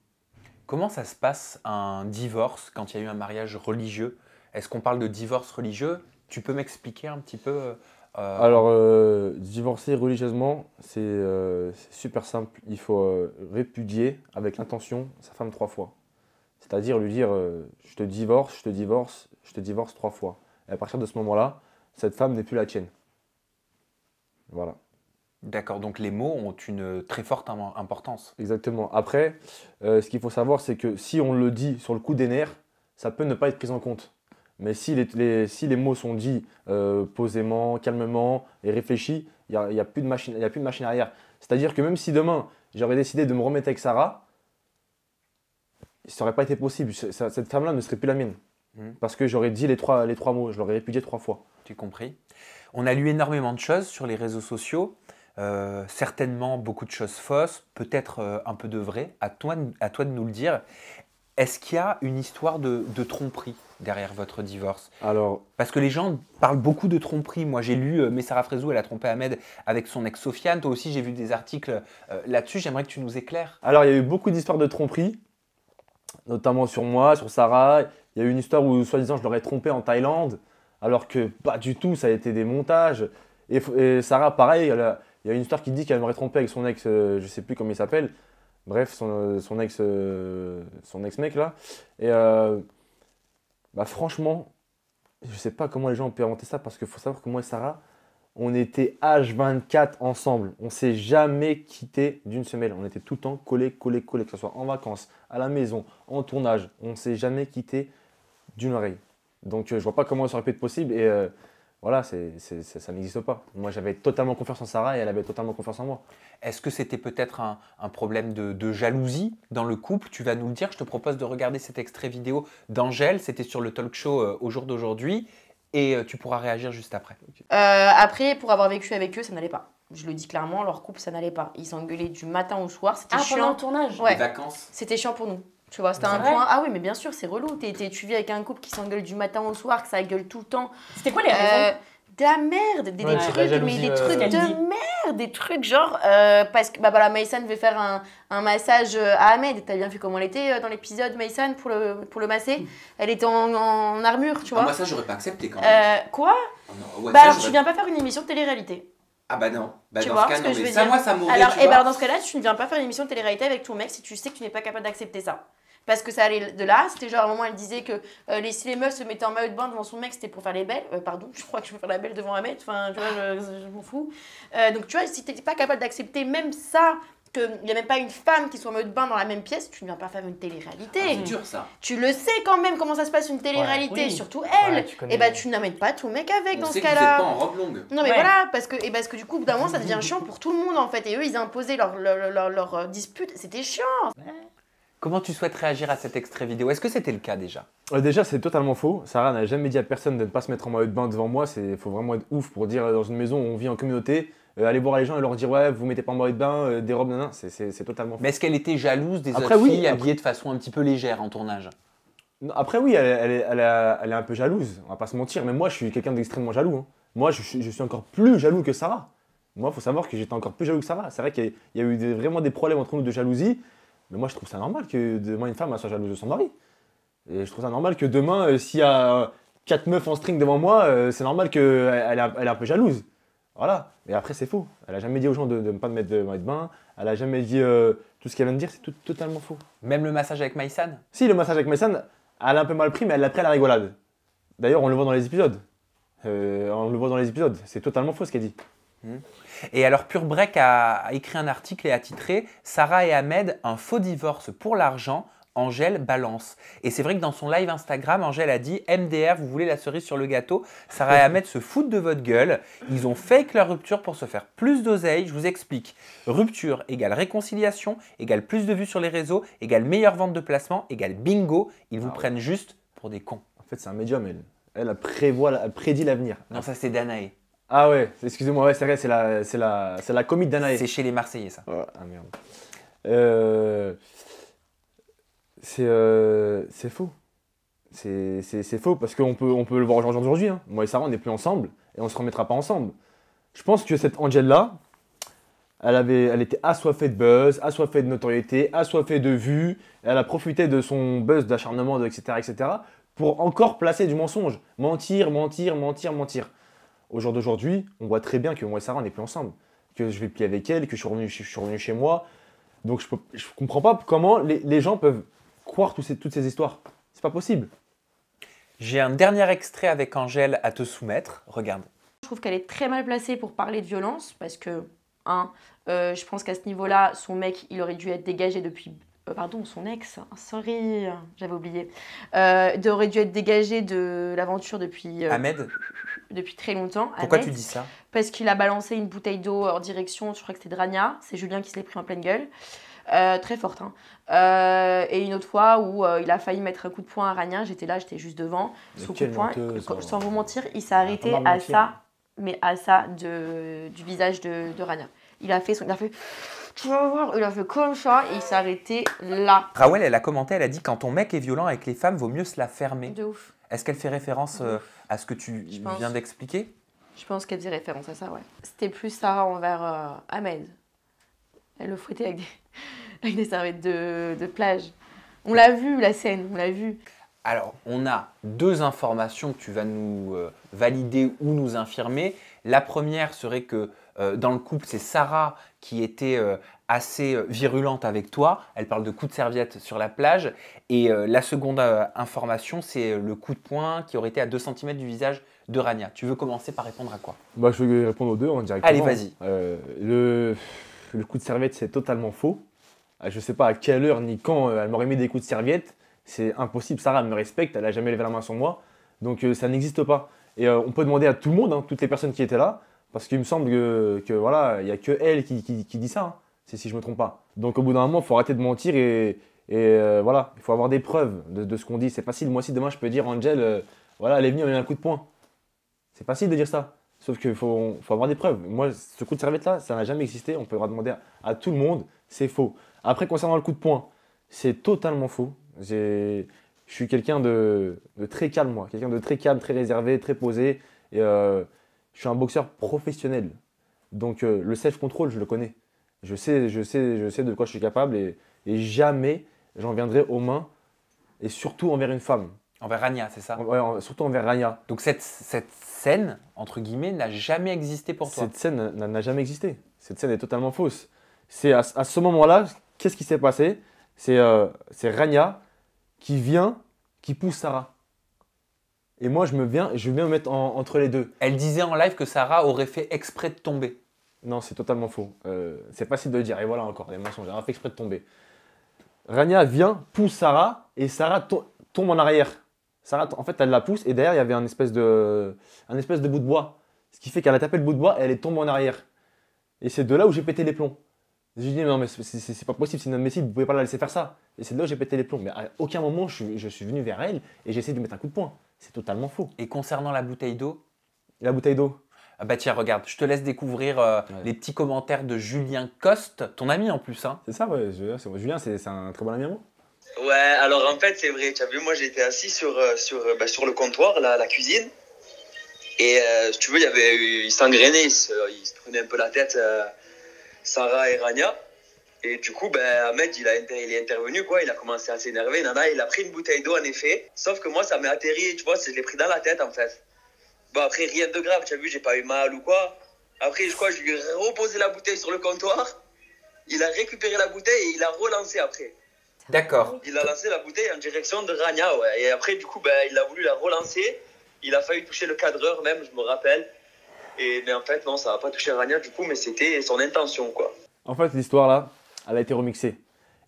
Comment ça se passe un divorce quand il y a eu un mariage religieux? Est-ce qu'on parle de divorce religieux? Tu peux m'expliquer un petit peu Alors, divorcer religieusement, c'est super simple. Il faut répudier avec l'intention sa femme 3 fois. C'est-à-dire lui dire je te divorce, je te divorce, je te divorce 3 fois. Et à partir de ce moment-là, cette femme n'est plus la tienne. Voilà. D'accord, donc les mots ont une très forte importance. Exactement. Après, ce qu'il faut savoir, c'est que si on le dit sur le coup des nerfs, ça peut ne pas être pris en compte. Mais si les mots sont dits posément, calmement et réfléchis, il n'y a plus de machine arrière. C'est-à-dire que même si demain, j'aurais décidé de me remettre avec Sarah, ça n'aurait pas été possible. Cette femme-là ne serait plus la mienne. Parce que j'aurais dit les trois mots, je l'aurais répudié 3 fois. Tu as compris? On a lu énormément de choses sur les réseaux sociaux. Certainement beaucoup de choses fausses, peut-être un peu de vrai. À toi de nous le dire. Est-ce qu'il y a une histoire de tromperie derrière votre divorce? Alors, parce que les gens parlent beaucoup de tromperie. Moi, j'ai lu Messara Frezou, elle a trompé Ahmed avec son ex Sofiane. Toi aussi, j'ai vu des articles là-dessus. J'aimerais que tu nous éclaires. Alors, il y a eu beaucoup d'histoires de tromperie, notamment sur moi, sur Sarah. Il y a eu une histoire où, soi-disant, je l'aurais trompé en Thaïlande, alors que pas du tout, ça a été des montages. Et Sarah, pareil, il y a une histoire qui dit qu'elle m'aurait trompé avec son ex, je ne sais plus comment il s'appelle. Bref, son ex-mec là. Et franchement, je ne sais pas comment les gens ont pu inventer ça parce qu'il faut savoir que moi et Sarah, on était H24 ensemble. On ne s'est jamais quitté d'une semelle. On était tout le temps collés, que ce soit en vacances, à la maison, en tournage. On ne s'est jamais quitté d'une oreille. Donc je ne vois pas comment ça aurait pu être possible. Et voilà, ça n'existe pas. Moi, j'avais totalement confiance en Sarah et elle avait totalement confiance en moi. Est-ce que c'était peut-être un problème de jalousie dans le couple? Tu vas nous le dire. Je te propose de regarder cet extrait vidéo d'Angèle. C'était sur le talk show au jour d'aujourd'hui. Et tu pourras réagir juste après. Après, pour avoir vécu avec eux, ça n'allait pas. Je le dis clairement, leur couple, ça n'allait pas. Ils s'engueulaient du matin au soir. C'était chiant. Pendant le tournage? Ouais. Les vacances? C'était chiant pour nous. Tu vois, c'était un point. Ah oui, mais bien sûr, c'est relou. Tu vis avec un couple qui s'engueule du matin au soir, que ça gueule tout le temps. C'était quoi les raisons? De la merde, des trucs, mais des trucs de merde, des trucs genre parce que voilà, Maïsan devait faire un massage à Ahmed. T'as bien vu comment elle était dans l'épisode, Maïsan, pour le masser. Elle était en armure, tu vois. Moi ça j'aurais pas accepté quand même. Quoi? Oh, non, ouais, alors tu viens pas faire une émission de télé-réalité. Ah bah non. Bah, tu dans vois ce cas, ce que non, je mais veux ça, dire. moi, ça m'aurait. Alors, dans ce cas-là, tu ne viens pas faire une émission de télé-réalité avec ton mec si tu sais que tu n'es pas capable d'accepter ça. Parce que ça allait de là, c'était genre à un moment elle disait que si les meufs se mettaient en maillot de bain devant son mec, c'était pour faire les belles. Pardon, je crois que je veux faire la belle devant Ahmed, enfin tu vois, je m'en fous. Donc tu vois, si tu n'es pas capable d'accepter même ça, qu'il n'y a même pas une femme qui soit en maillot de bain dans la même pièce, tu ne viens pas faire une télé-réalité. C'est dur ça. Tu le sais quand même comment ça se passe une télé-réalité, oui. surtout elle. Ouais, tu connais. Et bah tu n'amènes pas ton mec avec On dans ce sait que vous cas-là. êtes pas en robe longue. Non mais Ouais. voilà, parce que du coup, au bout d'un moment, ça devient chiant pour tout le monde en fait. Et eux, ils imposaient leur dispute, c'était chiant. Comment tu souhaites réagir à cet extrait vidéo? Est-ce que c'était le cas déjà? Déjà, c'est totalement faux. Sarah n'a jamais dit à personne de ne pas se mettre en maillot de bain devant moi. Il faut vraiment être ouf pour dire dans une maison où on vit en communauté, aller voir les gens et leur dire ouais, vous mettez pas en maillot de bain, des robes, non, c'est totalement faux. Mais est-ce qu'elle était jalouse des Après, autres oui, filles après- habillées de façon un petit peu légère en tournage? Non, après, oui, elle est un peu jalouse, on va pas se mentir, mais moi, je suis quelqu'un d'extrêmement jaloux. Hein. Moi, je suis encore plus jaloux que Sarah. Moi, il faut savoir que j'étais encore plus jaloux que Sarah. C'est vrai qu'il y a eu vraiment des problèmes entre nous de jalousie, mais moi, je trouve ça normal que demain, une femme elle soit jalouse de son mari. Et je trouve ça normal que demain, s'il y a 4 meufs en string devant moi, c'est normal qu'elle est un peu jalouse. Voilà. Et après, c'est faux. Elle a jamais dit aux gens de ne pas me mettre de maillot de bain. Elle a jamais dit tout ce qu'elle vient de dire, c'est totalement faux. Même le massage avec Maïsan? Si, le massage avec Maïsan, elle a un peu mal pris, mais elle l'a pris à la rigolade. D'ailleurs, on le voit dans les épisodes. C'est totalement faux ce qu'elle dit. Et alors Pure Break a écrit un article et a titré « Sarah et Ahmed, un faux divorce pour l'argent, Angèle balance ». Et c'est vrai que dans son live Instagram, Angèle a dit « MDR, vous voulez la cerise sur le gâteau, Sarah et Ahmed se foutent de votre gueule. Ils ont fake leur rupture pour se faire plus d'oseille. Je vous explique. Rupture égale réconciliation, égale plus de vues sur les réseaux, égale meilleure vente de placement, égale bingo. Ils vous prennent juste pour des cons. » En fait, c'est un médium, elle. Elle prédit l'avenir. Non, ça c'est Danae. Ah ouais, excusez-moi, ouais, c'est vrai, c'est la comique d'Anaïs. C'est chez les Marseillais ça. Oh, ah merde. C'est faux. C'est faux parce qu'on peut le voir aujourd'hui. Hein. Moi et Sarah, on n'est plus ensemble et on ne se remettra pas ensemble. Je pense que cette Angèle-là, elle était assoiffée de buzz, assoiffée de notoriété, assoiffée de vues. Elle a profité de son buzz d'acharnement, etc., pour encore placer du mensonge. Mentir. Au jour d'aujourd'hui, on voit très bien que moi et Sarah, on n'est plus ensemble. Que je vais plus avec elle, que je suis revenu chez moi. Donc je comprends pas comment les gens peuvent croire toutes ces histoires. C'est pas possible. J'ai un dernier extrait avec Angèle à te soumettre. Regarde. Je trouve qu'elle est très mal placée pour parler de violence parce que, je pense qu'à ce niveau-là, son mec, il aurait dû être dégagé depuis... pardon, son ex, sorry, j'avais oublié. Aurait dû être dégagé de l'aventure depuis très longtemps. Pourquoi Ahmed, tu dis ça? Parce qu'il a balancé une bouteille d'eau en direction, je crois que c'était de Rania. C'est Julien qui se l'est pris en pleine gueule. Très forte. Et une autre fois où il a failli mettre un coup de poing à Rania, j'étais là, j'étais juste devant. Mais Son coup de quelle poing, menteuse, sans vous mentir, il s'est arrêté pas à mentir. ça, mais à ça du visage de Rania. Il a fait, tu vas voir, il a fait comme ça et il s'est arrêté là. Rawel, elle a commenté, elle a dit quand ton mec est violent avec les femmes, vaut mieux se la fermer. De ouf. Est-ce qu'elle fait référence à ce que tu Je pense. viens d'expliquer? Je pense qu'elle faisait référence à ça, ouais. C'était plus Sarah envers Ahmed. Elle le fouettait avec des serviettes de plage. On l'a vu, la scène, on l'a vu. Alors, on a deux informations que tu vas nous valider ou nous infirmer. La première serait que dans le couple, c'est Sarah qui était assez virulente avec toi. Elle parle de coups de serviette sur la plage. Et la seconde information, c'est le coup de poing qui aurait été à 2 cm du visage de Rania. Tu veux commencer par répondre à quoi? Bah, je vais répondre aux deux directement. Allez, vas-y. Le coup de serviette, c'est totalement faux. Je ne sais pas à quelle heure ni quand elle m'aurait mis des coups de serviette. C'est impossible. Sarah, elle me respecte. Elle n'a jamais levé la main sur moi. Donc, ça n'existe pas. Et on peut demander à tout le monde, hein, toutes les personnes qui étaient là, parce qu'il me semble que voilà, il n'y a que elle qui dit ça, hein, si je ne me trompe pas. Donc, au bout d'un moment, il faut arrêter de mentir et voilà, il faut avoir des preuves de ce qu'on dit. C'est facile. Moi aussi, demain, je peux dire, Angel, voilà, elle est venue, elle a mis un coup de poing. C'est facile de dire ça. Sauf qu'il faut avoir des preuves. Moi, ce coup de serviette-là, ça n'a jamais existé. On peut demander à tout le monde. C'est faux. Après, concernant le coup de poing, c'est totalement faux. Je suis quelqu'un de très calme, moi. Quelqu'un de très calme, très réservé, très posé. Et je suis un boxeur professionnel. Donc, le self-control, je le connais. Je sais de quoi je suis capable. Et jamais j'en viendrai aux mains. Et surtout envers une femme. Envers Rania, c'est ça? Ouais, surtout envers Rania. Donc cette scène, entre guillemets, n'a jamais existé pour toi? Cette scène n'a jamais existé. Cette scène est totalement fausse. C'est à ce moment-là, qu'est-ce qui s'est passé? C'est Rania qui pousse Sarah. Et moi, je viens me mettre entre les deux. Elle disait en live que Sarah aurait fait exprès de tomber. Non, c'est totalement faux. C'est facile de le dire. Et voilà encore, des mensonges. Elle a fait exprès de tomber. Rania pousse Sarah, et Sarah tombe en arrière. Sarah, en fait, elle la pousse, et derrière, il y avait un espèce de bout de bois. Ce qui fait qu'elle a tapé le bout de bois, et elle est tombée en arrière. Et c'est de là où j'ai pété les plombs. J'ai dit, non, mais c'est pas possible, c'est inadmissible, vous pouvez pas la laisser faire ça. Et c'est de là où j'ai pété les plombs. Mais à aucun moment, je suis venu vers elle, et j'ai essayé de lui mettre un coup de poing. C'est totalement faux. Et concernant la bouteille d'eau? La bouteille d'eau? Ah bah tiens, regarde, je te laisse découvrir les petits commentaires de Julien Coste, ton ami en plus. Hein. C'est ça, ouais. Julien, c'est un très bon ami à moi. Ouais, alors en fait, c'est vrai. Tu as vu, moi, j'étais assis sur le comptoir, la cuisine. Et si tu veux, il s'engrainait, il se prenait un peu la tête, Sarah et Rania. Et du coup, Ahmed, il est intervenu, quoi. Il a commencé à s'énerver. Nana, il a pris une bouteille d'eau, en effet. Sauf que moi, ça m'est atterri, tu vois, je l'ai pris dans la tête, en fait. Bon, après, rien de grave, tu as vu, j'ai pas eu mal ou quoi. Après, je lui ai reposé la bouteille sur le comptoir. Il a récupéré la bouteille et il a relancé après. D'accord. Il a lancé la bouteille en direction de Rania, ouais. Et après, du coup, il a voulu la relancer. Il a failli toucher le cadreur même, je me rappelle. Mais en fait, non, ça n'a pas touché Rania du coup, mais c'était son intention, quoi. En fait, l'histoire là, elle a été remixée.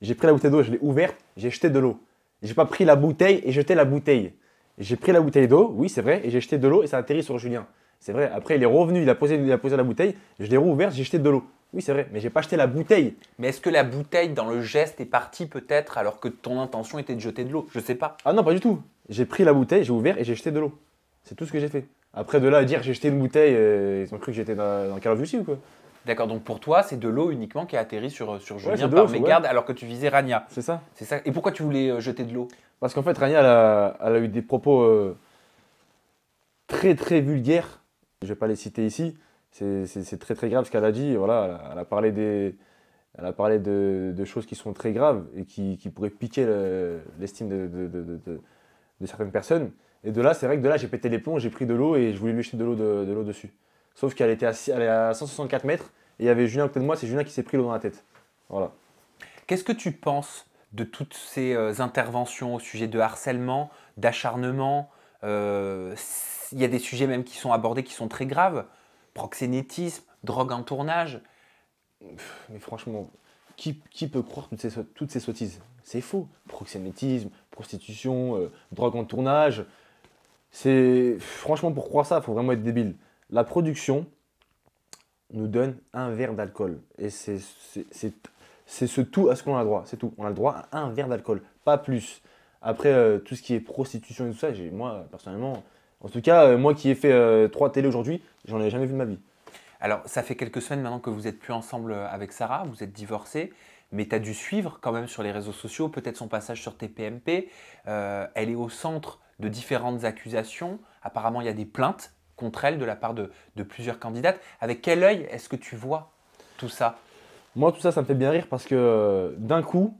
J'ai pris la bouteille d'eau, je l'ai ouverte, j'ai jeté de l'eau. J'ai pas pris la bouteille et jeté la bouteille. J'ai pris la bouteille d'eau, oui, c'est vrai, et j'ai jeté de l'eau et ça a atterri sur Julien. C'est vrai. Après, il est revenu, il a posé la bouteille, je l'ai rouverte, j'ai jeté de l'eau. Oui, c'est vrai, mais j'ai pas jeté la bouteille. Mais est-ce que la bouteille dans le geste est partie peut-être alors que ton intention était de jeter de l'eau? Je sais pas. Ah non, pas du tout. J'ai pris la bouteille, j'ai ouvert et j'ai jeté de l'eau. C'est tout ce que j'ai fait. Après, de là à dire j'ai jeté une bouteille, ils ont cru que j'étais dans Call of Duty ou quoi? D'accord, donc pour toi, c'est de l'eau uniquement qui a atterri sur Julien c'est de par l'eau, mégarde alors que tu visais Rania. C'est ça. C'est ça. Et pourquoi tu voulais jeter de l'eau? Parce qu'en fait, Rania, elle a eu des propos très très vulgaires. Je vais pas les citer ici. C'est très très grave ce qu'elle a dit. Voilà, elle a parlé de choses qui sont très graves et qui pourraient piquer l'estime de certaines personnes. Et de là, c'est vrai que de là, j'ai pété les plombs, j'ai pris de l'eau et je voulais lui jeter de l'eau dessus. Sauf qu'elle était elle est à 164 mètres et il y avait Julien à côté de moi, c'est Julien qui s'est pris l'eau dans la tête. Voilà. Qu'est-ce que tu penses de toutes ces interventions au sujet de harcèlement, d'acharnement. Il y a des sujets même qui sont abordés qui sont très graves. Proxénétisme, drogue en tournage. Mais franchement, qui peut croire toutes ces sottises? C'est faux. Proxénétisme, prostitution, drogue en tournage. Franchement, pour croire ça, il faut vraiment être débile. La production nous donne un verre d'alcool. Et c'est ce tout à ce qu'on a le droit. C'est tout. On a le droit à un verre d'alcool, pas plus. Après, tout ce qui est prostitution et tout ça, moi, personnellement, en tout cas, moi qui ai fait 3 télés aujourd'hui, j'en ai jamais vu de ma vie. Alors, ça fait quelques semaines maintenant que vous n'êtes plus ensemble avec Sarah, vous êtes divorcés, mais tu as dû suivre quand même sur les réseaux sociaux, peut-être son passage sur TPMP. Elle est au centre de différentes accusations. Apparemment, il y a des plaintes contre elle de la part de plusieurs candidates. Avec quel œil est-ce que tu vois tout ça? Moi, tout ça, ça me fait bien rire parce que d'un coup,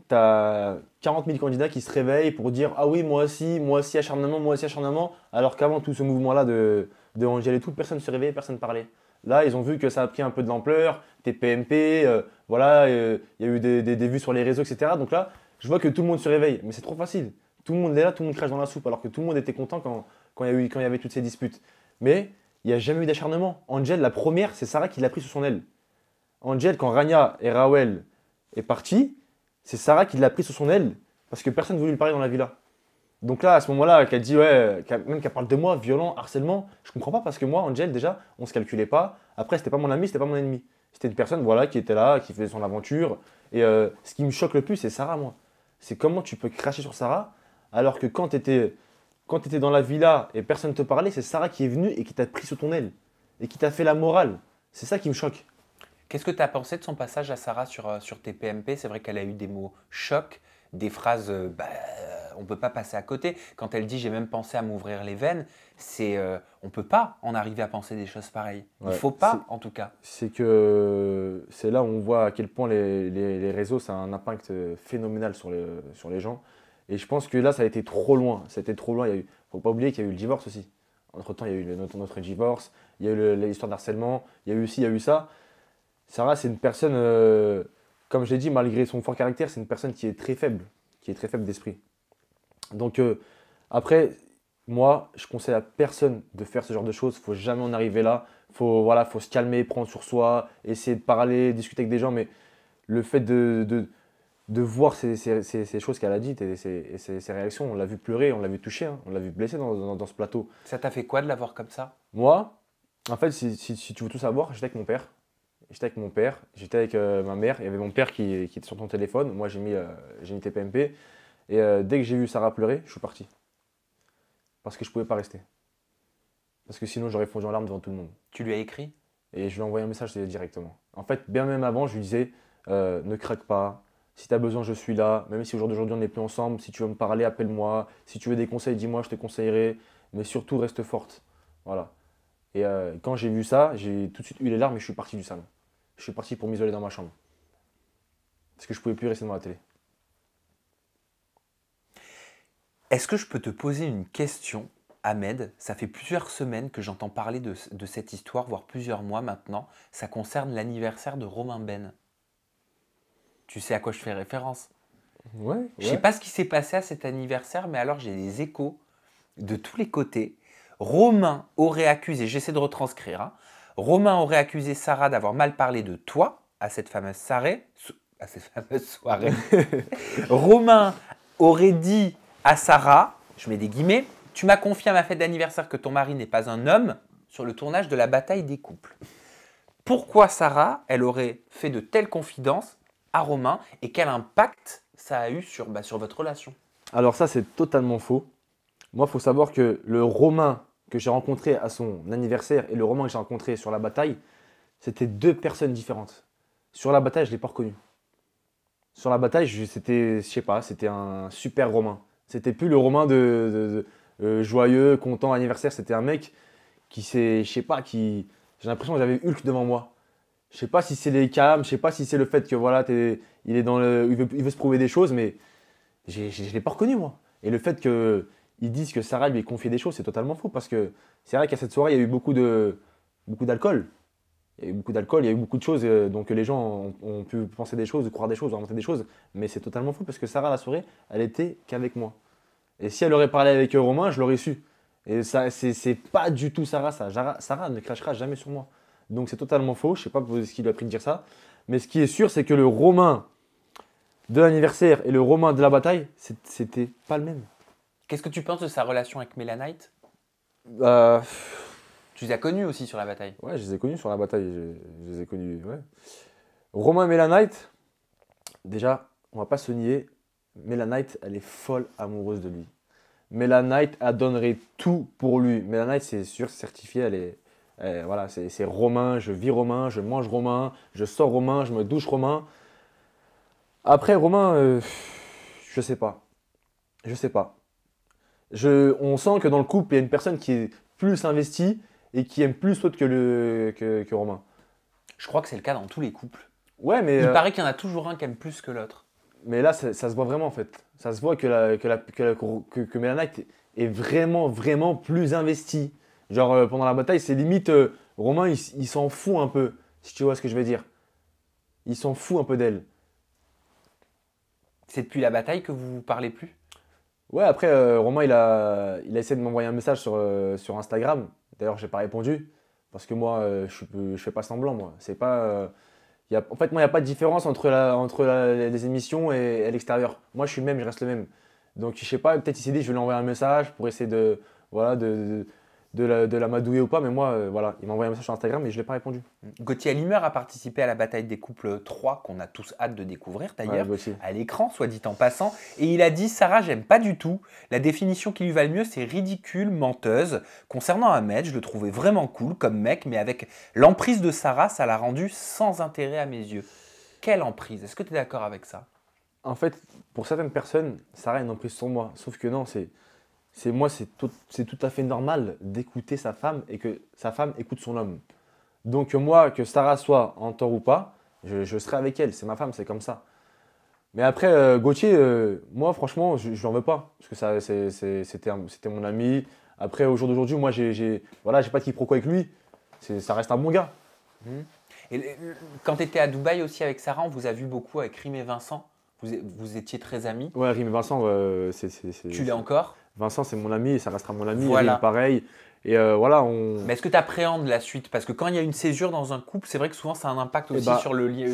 tu as 40 000 candidats qui se réveillent pour dire ah oui, moi aussi acharnement, alors qu'avant tout ce mouvement-là de Angèle et tout, personne ne se réveillait, personne ne parlait. Là, ils ont vu que ça a pris un peu de l'ampleur, TPMP, voilà, il y a eu des vues sur les réseaux, etc. Donc là, je vois que tout le monde se réveille, mais c'est trop facile. Tout le monde est là, tout le monde crache dans la soupe, alors que tout le monde était content quand il y avait toutes ces disputes. Mais il n'y a jamais eu d'acharnement. Angèle, la première, c'est Sarah qui l'a pris sous son aile. Angèle, quand Rania et Rawel est parti, c'est Sarah qui l'a pris sous son aile parce que personne ne voulait lui parler dans la villa. Donc là, à ce moment-là, qu'elle dit, ouais, même qu'elle parle de moi, violent, harcèlement, je comprends pas parce que moi, Angèle, déjà, on se calculait pas. Après, c'était pas mon ami, c'était pas mon ennemi. C'était une personne voilà, qui était là, qui faisait son aventure. Et ce qui me choque le plus, c'est Sarah, moi. C'est comment tu peux cracher sur Sarah alors que quand tu étais dans la villa et personne ne te parlait, c'est Sarah qui est venue et qui t'a pris sous ton aile et qui t'a fait la morale. C'est ça qui me choque. Qu'est-ce que tu as pensé de son passage à Sarah sur TPMP? C'est vrai qu'elle a eu des mots chocs, des phrases, on ne peut pas passer à côté. Quand elle dit « j'ai même pensé à m'ouvrir les veines », on ne peut pas en arriver à penser des choses pareilles. Il ne faut pas, en tout cas. C'est là où on voit à quel point les réseaux, ça a un impact phénoménal sur les gens. Et je pense que là, ça a été trop loin. C'était trop loin. Il ne faut pas oublier qu'il y a eu le divorce aussi. Entre-temps, il y a eu notre divorce, il y a eu l'histoire d'harcèlement, il y a eu ci, il y a eu ça. Sarah, c'est une personne, comme je l'ai dit, malgré son fort caractère, c'est une personne qui est très faible d'esprit. Donc après, moi, je conseille à personne de faire ce genre de choses. Il ne faut jamais en arriver là. Faut se calmer, prendre sur soi, essayer de parler, discuter avec des gens. Mais le fait de voir ces choses qu'elle a dites et ces réactions, on l'a vu pleurer, on l'a vu toucher, hein, on l'a vu blessé dans ce plateau. Ça t'a fait quoi de la voir comme ça? Moi, en fait, si tu veux tout savoir, j'étais avec mon père. J'étais avec ma mère. Il y avait mon père qui était sur ton téléphone. Moi, j'ai mis TPMP. Et dès que j'ai vu Sarah pleurer, je suis parti. Parce que je ne pouvais pas rester. Parce que sinon, j'aurais fondu en larmes devant tout le monde. Tu lui as écrit? Et je lui ai envoyé un message directement. En fait, bien même avant, je lui disais ne craque pas. Si tu as besoin, je suis là. Même si au jour d'aujourd'hui, on n'est plus ensemble. Si tu veux me parler, appelle-moi. Si tu veux des conseils, dis-moi, je te conseillerai. Mais surtout, reste forte. Voilà. Et quand j'ai vu ça, j'ai tout de suite eu les larmes et je suis parti du salon. Je suis parti pour m'isoler dans ma chambre. Parce que je ne pouvais plus rester devant la télé. Est-ce que je peux te poser une question, Ahmed? Ça fait plusieurs semaines que j'entends parler de cette histoire, voire plusieurs mois maintenant. Ça concerne l'anniversaire de Romain Ben. Tu sais à quoi je fais référence? Ouais. Je ne sais pas ce qui s'est passé à cet anniversaire, mais alors j'ai des échos de tous les côtés. Romain aurait accusé, j'essaie de retranscrire, hein, Romain aurait accusé Sarah d'avoir mal parlé de toi à cette fameuse soirée. Romain aurait dit à Sarah, je mets des guillemets, « Tu m'as confié à ma fête d'anniversaire que ton mari n'est pas un homme sur le tournage de la bataille des couples. » Pourquoi Sarah, elle aurait fait de telles confidences à Romain et quel impact ça a eu sur votre relation? Alors ça, c'est totalement faux. Moi, il faut savoir que le Romain que j'ai rencontré à son anniversaire et le Romain que j'ai rencontré sur la bataille, c'était 2 personnes différentes. Sur la bataille, je ne l'ai pas reconnu. Sur la bataille, c'était un super Romain. C'était plus le Romain joyeux, content, anniversaire. C'était un mec qui j'ai l'impression que j'avais Hulk devant moi. Je ne sais pas si c'est les cams, je ne sais pas si c'est le fait que voilà, il veut se prouver des choses, mais je ne l'ai pas reconnu moi. Et le fait que ils disent que Sarah lui ait confié des choses, c'est totalement faux parce que c'est vrai qu'à cette soirée, il y a eu beaucoup d'alcool. Il y a eu beaucoup d'alcool, il y a eu beaucoup de choses, donc les gens ont pu penser des choses, croire des choses, inventer des choses, mais c'est totalement faux parce que Sarah, la soirée, elle était qu'avec moi. Et si elle aurait parlé avec Romain, je l'aurais su. Et ça, c'est pas du tout Sarah, ça. Sarah ne crachera jamais sur moi. Donc c'est totalement faux, je sais pas ce qui lui a pris de dire ça, mais ce qui est sûr, c'est que le Romain de l'anniversaire et le Romain de la bataille, c'était pas le même. Qu'est-ce que tu penses de sa relation avec Mélanite? Tu les as connus aussi sur la bataille. Ouais, je les ai connus sur la bataille. Je les ai connus, ouais. Romain Mélanite, déjà, on va pas se nier, Mélanite, elle est folle amoureuse de lui. Mélanite, elle donnerait tout pour lui. Mélanite, c'est sûr, certifié, voilà, c'est Romain, je vis Romain, je mange Romain, je sors Romain, je me douche Romain. Après, Romain, je sais pas. Je sais pas. On sent que dans le couple, il y a une personne qui est plus investie et qui aime plus l'autre que Romain. Je crois que c'est le cas dans tous les couples. Ouais, mais Il paraît qu'il y en a toujours un qui aime plus que l'autre. mais là, ça se voit vraiment en fait. Ça se voit que Mélanite est vraiment, vraiment plus investi. Genre pendant la bataille, c'est limite Romain, il s'en fout un peu, si tu vois ce que je veux dire. Il s'en fout un peu d'elle. C'est depuis la bataille que vous vous parlez plus? Ouais, après, Romain, il a essayé de m'envoyer un message sur Instagram. D'ailleurs, j'ai pas répondu. Parce que moi, je fais pas semblant, moi. C'est pas. En fait, moi, il n'y a pas de différence entre les émissions et l'extérieur. Moi, je suis le même, je reste le même. Donc, je sais pas, peut-être il s'est dit, je vais lui envoyer un message pour essayer voilà, de la madouiller ou pas. Mais moi, voilà, il m'a envoyé un message sur Instagram et je ne l'ai pas répondu. Gauthier Alimer a participé à la bataille des couples 3 qu'on a tous hâte de découvrir d'ailleurs, Ouais, Gauthier. à l'écran, soit dit en passant. Et il a dit « Sarah, j'aime pas du tout. La définition qui lui va le mieux, c'est ridicule, menteuse. Concernant Ahmed, je le trouvais vraiment cool comme mec, mais avec l'emprise de Sarah, ça l'a rendu sans intérêt à mes yeux. » Quelle emprise? Est-ce que tu es d'accord avec ça? En fait, pour certaines personnes, Sarah a une emprise sur moi. Sauf que non, c'est tout à fait normal d'écouter sa femme et que sa femme écoute son homme. Donc moi, que Sarah soit en tort ou pas, je serai avec elle. C'est ma femme, c'est comme ça. Mais après, Gauthier, moi, franchement, je n'en veux pas. Parce que c'était mon ami. Après, au jour d'aujourd'hui, moi, voilà, j'ai pas de quiproquo avec lui. Ça reste un bon gars. Et quand tu étais à Dubaï aussi avec Sarah, on vous a vu beaucoup avec Rim et Vincent. Vous étiez très amis. Ouais, Rim et Vincent, Tu l'es encore? Vincent, c'est mon ami et ça restera mon ami. Voilà. Rim, pareil. Et voilà, Mais est-ce que tu appréhendes la suite? Parce que quand il y a une césure dans un couple, c'est vrai que souvent ça a un impact aussi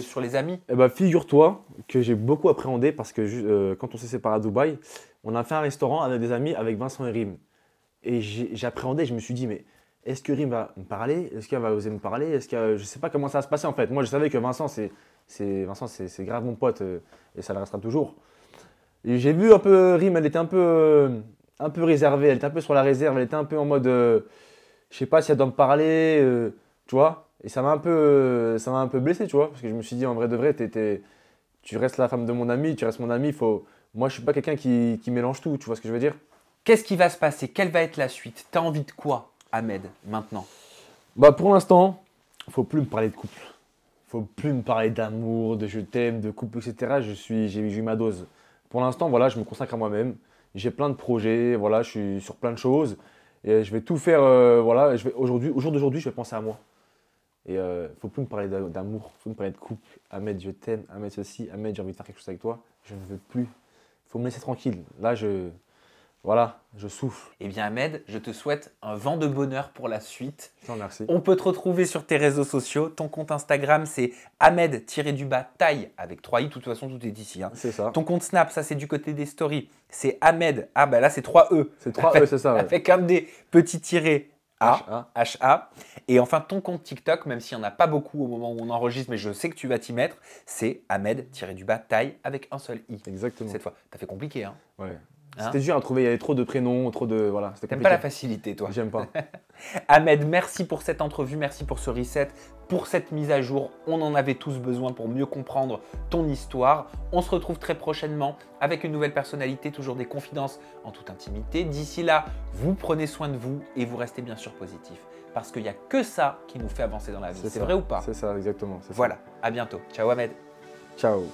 sur les amis. Eh ben, figure-toi que j'ai beaucoup appréhendé parce que quand on s'est séparés à Dubaï, on a fait un restaurant avec des amis avec Vincent et Rim. Et j'ai appréhendé, je me suis dit, mais est-ce que Rim va me parler? Est-ce qu'elle va oser me parler? Je ne sais pas comment ça va se passer en fait. Moi, je savais que Vincent, c'est grave mon pote et ça le restera toujours. Et j'ai vu un peu Rim, elle était un peu réservée, elle était un peu sur la réserve, elle était un peu en mode, je sais pas si elle doit me parler, tu vois. Et ça m'a un peu blessé, tu vois, parce que je me suis dit, en vrai de vrai, tu restes la femme de mon ami, tu restes mon ami, moi je suis pas quelqu'un qui mélange tout, tu vois ce que je veux dire? Qu'est-ce qui va se passer? Quelle va être la suite? Tu as envie de quoi, Ahmed, maintenant? Bah pour l'instant, faut plus me parler de couple. Faut plus me parler d'amour, de je t'aime, de couple, etc. J'ai eu ma dose. Pour l'instant, voilà, je me consacre à moi-même. J'ai plein de projets, voilà, je suis sur plein de choses. Et je vais tout faire, voilà, au jour d'aujourd'hui, je vais penser à moi. Et faut plus me parler d'amour, faut me parler de couple. Ahmed, je t'aime, Ahmed ceci, Ahmed, j'ai envie de faire quelque chose avec toi. Je ne veux plus. Faut me laisser tranquille. Là, voilà, je souffle. Eh bien Ahmed, je te souhaite un vent de bonheur pour la suite. Non, merci. On peut te retrouver sur tes réseaux sociaux. Ton compte Instagram, c'est Ahmed-taille avec 3 i. De toute façon, tout est ici. Hein. C'est ça. Ton compte Snap, ça c'est du côté des stories. C'est Ahmed. Ah bah là, c'est 3 E. C'est 3 E, c'est ça. Ouais. Avec un des petits tirés A, HA. HA. Et enfin, ton compte TikTok, même s'il n'y en a pas beaucoup au moment où on enregistre, mais je sais que tu vas t'y mettre, c'est Ahmed-taille avec un seul i. Exactement. Cette fois. T'as fait compliqué, hein? Ouais. Hein? C'était dur à trouver, il y avait trop de prénoms, trop de. Voilà, c'était T'aimes compliqué. pas la facilité, toi? J'aime pas. Ahmed, merci pour cette entrevue, merci pour ce reset, pour cette mise à jour. On en avait tous besoin pour mieux comprendre ton histoire. On se retrouve très prochainement avec une nouvelle personnalité, toujours des confidences en toute intimité. D'ici là, vous prenez soin de vous et vous restez bien sûr positif. Parce qu'il n'y a que ça qui nous fait avancer dans la vie. C'est vrai ou pas? C'est ça, exactement. Voilà, à bientôt. Ciao Ahmed. Ciao.